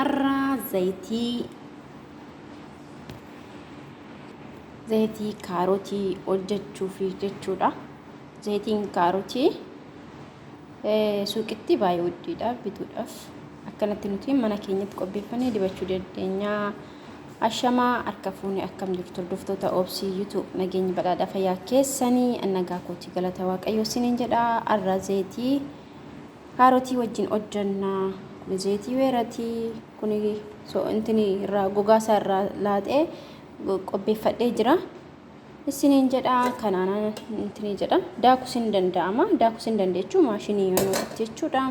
arraa zayitii kaarotii hojjechuuf jechuudha. Zayitiin kaarotii suuqitti baay'ee guddiidha bituudhaaf akkanatti nuti mana keenyatti qopheeffannee dibachuu dandeenya. Ashamaa harka fuunee akkam jirtu hordoftoota Obsii YouTube nageenya badhaadhaa fayyaa keessanii nagaa kootii galata waaqayyoo isiniin jedha. Arraa zayitii kaarotii wajjin hojjannaa. Kun zayitii weeratii kun intini irraa gogaasaa irraa laaxee qopheeffadhee jira. Isiniin jedha kanaan intini jedha daakusin danda'ama. Daakusin dandeechuu maashinii yoo jechuudha.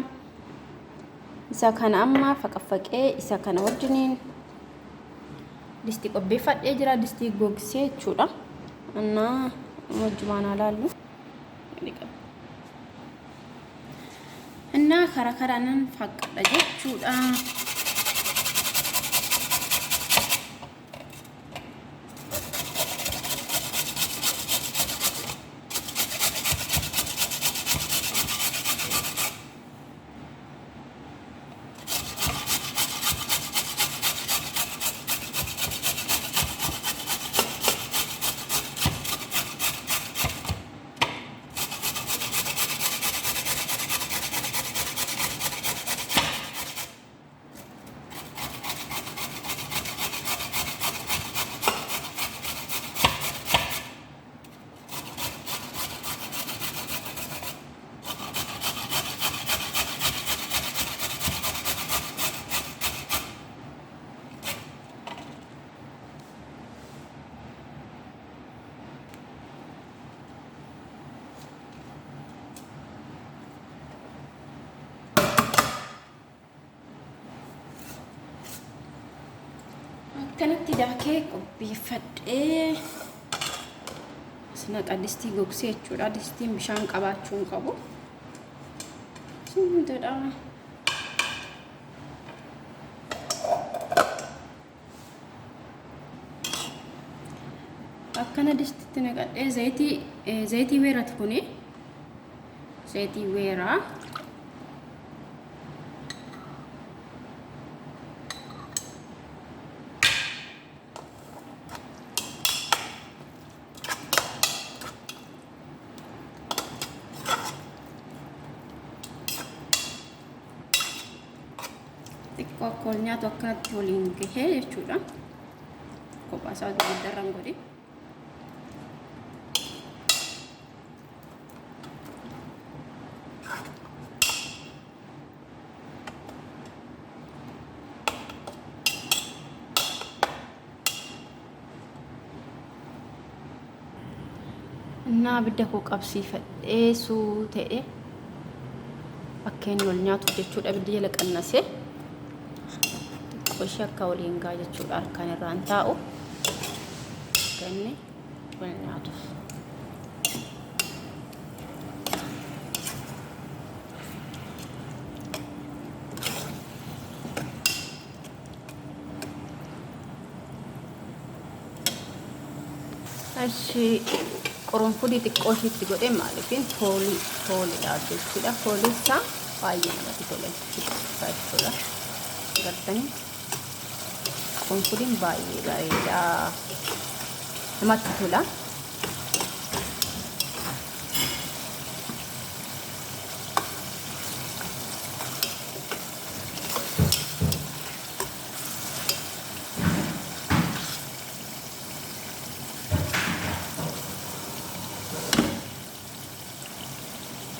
Isa kana amma faqaffaqee isa kana wajjiniin distii qopheeffadhee jira. Distii gogsee jechuudha. Annaa wajjumaan alaallu እና ከራከራንን ፈቀደ ጀቹዳ kanatti daakee qopheeffadhee sinaqa distii gogsee jechuudha. Distiin bishaan qabaachuu hin qabu. Sindadha. Akkana distiitti naqadhee zayitii weeraati kuni. Zayitii weeraa. Xiqqoo nyaatu akkanatti waliin gahee jechuudha. Kophaa isaa guddarran godhe. እና abidda koo qabsiifadhee suu ta'e akka inni wal nyaatu jechuudha. Abidda jala qannasee akka waliin gaa jechuudha. Harkaan irraan taa'u ganni wal nyaatu. Ashi qoronfudii xiqqoo ishiitti godhee maaliifin fooliidha jechuudha. Foolii isaa baay'ee namatti tola jechuudha. Gartanii qoronfudiin baay'ee bareeda namatti tola.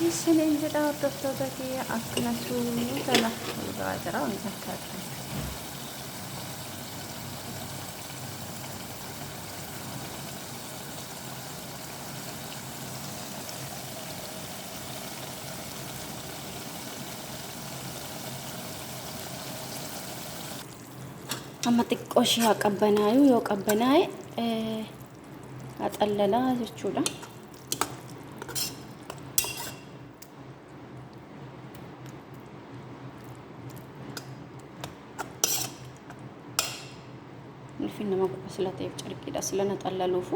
Isiniin jedha hordoftoota kiyya akkana suutala dhugaa jira waan fakkaatu. Amma xiqqoo ishee qabbanaayu yoo qabbanaa'e haxallalaa jechuudha. Nifin nama kubbaa sila ta'eef carqiidha sila naxallaluufu.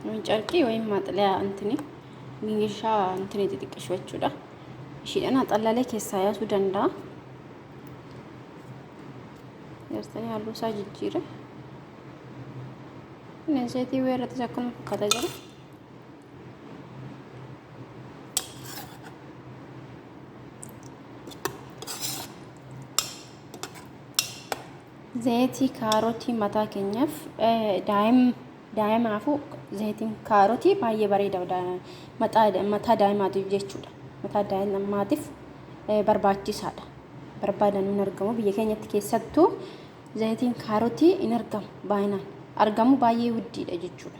Nuyi carqii wayim maaxilaa antini gingishaa antini xixiqqishu jechuudha. ishiidhaan haxallalee keessaa yaasuu danda'a. Gartanii halluu isaa jijjiire. Zayitii weerratis akkuma fakkaata jira. Zayitii kaarotii mataa keenyaaf daa'imaafuu zayitiin kaarotii baay'ee bareeda mataa daa'imaatiif jechuudha. Mataa daa'imaatiif barbaachisaadha. Barbaadan hin argamu biyya keenyatti keessattuu zayitiin kaarotii hin argamu baay'inaan. Argamu baay'ee guddiidha jechuudha.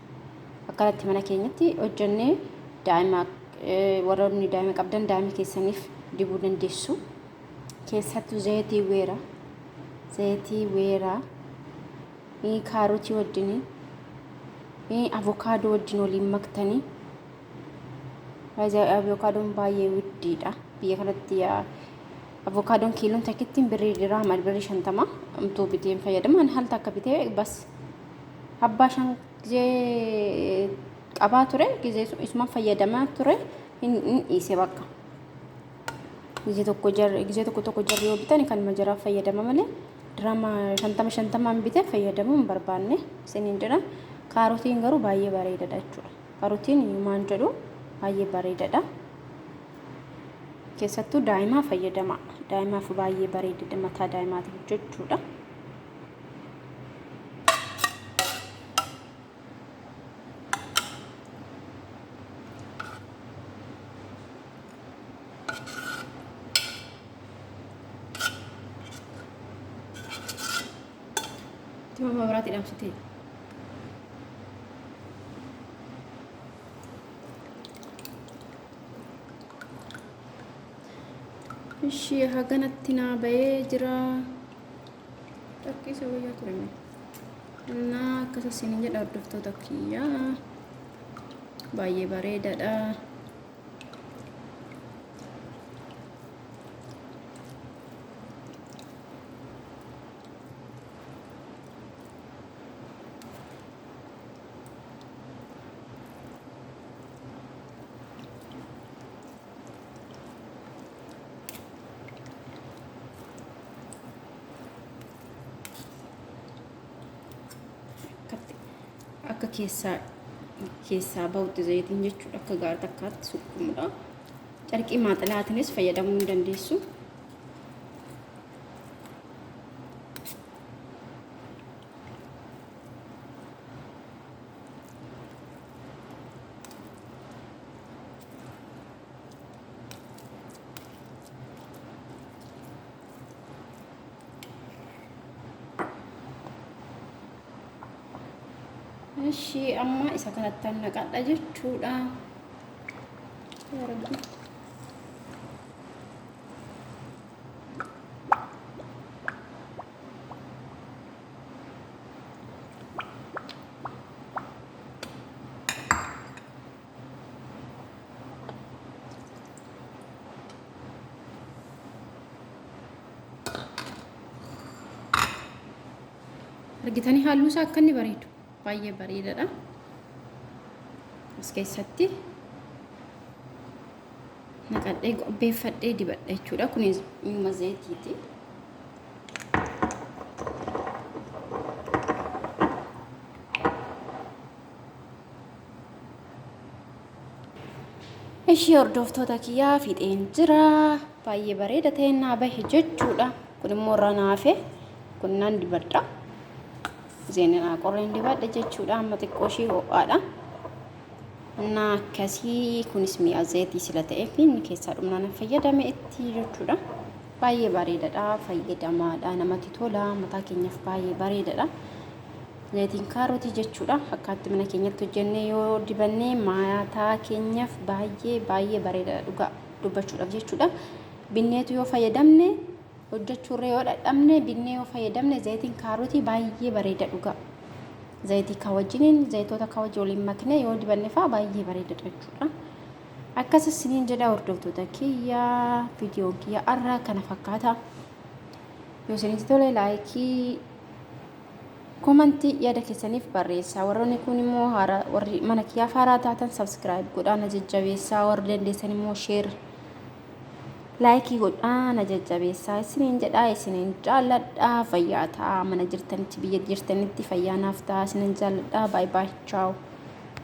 Akkanatti mana keenyatti hojjennee warroonni daa'ima qabdan daa'ima keessaniif dibuu dandeessu. Keessattuu zayitii weeraa kaarotii wajjin avokaadoo wajjin waliin maktanii. Avokaadoon baay'ee guddiidha. Biyya kanatti avokaadoon kiiloon takkitti birrii dirhama 50 amtuu biteen fayyadaman haal takka bitee bas abbaa shan gizee qabaa ture gizee isuma fayyadamaa ture hin dhiise bakka gizee tokko jarri yoo bitan kan majaraa fayyadama malee dirhama 50 bitee fayyadamuu hin barbaanne isiniin jedha. Kaarotiin garuu baay'ee bareedaadha jechuudha. Kaarotiin maan jedhu baay'ee bareedaadha. Keessattuu daa'imaa fayyadama. Daa'imaaf baay'ee bareedaadha mataa daa'imaatiif jechuudha. Cuma mabrat idam siti. Ishi haganatti naa bahee jira. Takkisa wayyaa turame. Naa akkasa isiniin jedha hordoftoota kiyyaa. Baay'ee bareedaadha. Akka keessaa bahutti zayitiin jechuudha. Akka gaara takkaatti suqqumudha. Carqii maaxalaatiinis fayyadamuu hin dandeessu. Ishi amma isa kanatti naqadha jechuudha. Argitanii halluu isaa akka inni bareedu. Baay'ee bareedaadha. As keessatti naqadhee qopheeffadhee dibadha jechuudha. Kunis immoo zayitiiti. Ishii hordoftoota kiyyaa fixeen jira. Baay'ee bareeda ta'e naa bahe jechuudha. Kun immoo irra naafe kun nan dibadha. Zeenaa qorreen dibadha jechuudha. Amma xiqqoo ishii ho'aadha. እና akkasii kunis mi'a zayitii sila ta'eef inni keessaa dhumnaan fayyadame itti jechuudha. Baay'ee bareedaadha. Fayyadamaadha. Namatti tola. Mataa keenyaaf baay'ee bareedaadha. Zayitiin kaarotii jechuudha. Akkaatti mana keenyatti hojjennee yoo dibannee mataa keenyaaf baay'ee bareedaadha dhugaa dubbachuudhaaf jechuudha. Binneetu yoo fayyadamne hojjechuurra yoo dadhabne binnee yoo fayyadamne zayitiin kaarotii baay'ee bareeda dhugaa. Zayitii kawajjiniin zayitoota kawajji waliin maknee yoo dibanne fa'aa baay'ee bareeda jechuudha. Akkasii isiniin jedha hordoftoota kiyyaa viidiyoo kiyya har'a kana fakkaata. Yoo isinitti tole laayikii komantii yaada keessaniif barreessaa. Warroonni kun immoo warri mana kiyyaaf haaraa taatan sabskiraayib godhaa na jajjabeessaa. Warri dandeessan immoo sheer laayikii godhaa na jajjabeessaa isiniin jedhaa isiniin jaalladhaa fayyaa ta'a mana jirtanitti biyya jirtanitti fayyaa naaf ta'a isiniin jaalladhaa baay baay chaaw